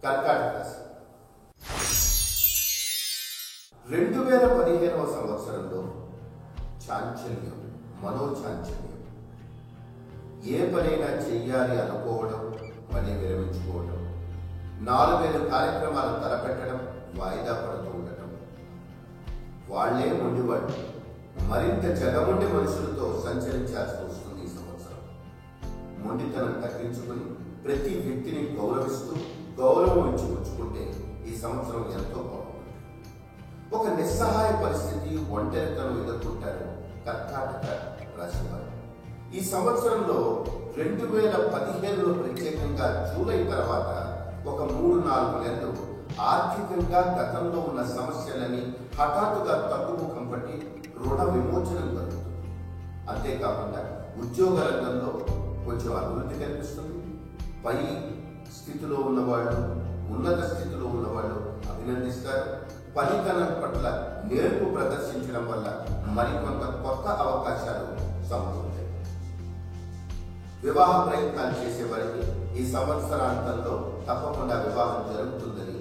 కర్కాటక రాశి 2015వ సంవత్సరంలో చాంచల్యం, మనోచాంచల్యం. ఏ పనైనా చెయ్యాలి అనుకోవడం, పని విరమించుకోవడం, 4,000 కార్యక్రమాలు తలపెట్టడం, వాయిదా పడుతూ ఉండటం. వాళ్లే మొండివాళ్ళు, మరింత జగముండి మనుషులతో సంచరించాల్సి వస్తుంది ఈ సంవత్సరం. మొండితనం తగ్గించుకుని ప్రతి వ్యక్తిని గౌరవిస్తూ గౌరవం ఇచ్చి పుచ్చుకుంటే ఈ సంవత్సరం ఎంతో బాగుంటుంది. ఒక నిస్సహాయ పరిస్థితి, ఒంటరితనం ఎదుర్కొంటారు కర్కాటక రాశి వారు. ఈ సంవత్సరంలో 2015లో ప్రత్యేకంగా జూలై తర్వాత ఒక 3-4 నెలలు ఆర్థికంగా గతంలో ఉన్న సమస్యలని హఠాత్తుగా తగ్గుముఖం పట్టి రుణ విమోచనం కలుగుతుంది. అంతేకాకుండా ఉద్యోగ రంగంలో కొంచెం అభివృద్ధి కనిపిస్తుంది. పై స్థితిలో ఉన్నవాళ్ళు, ఉన్నత స్థితిలో ఉన్నవాళ్ళు అభినందిస్తారు. పనితనం పట్ల నేర్పు ప్రదర్శించడం వల్ల మరికొంత కొత్త అవకాశాలు సమకూరుతాయి. వివాహ ప్రయత్నాలు చేసే వారికి ఈ సంవత్సరాంతంలో తప్పకుండా వివాహం జరుగుతుందని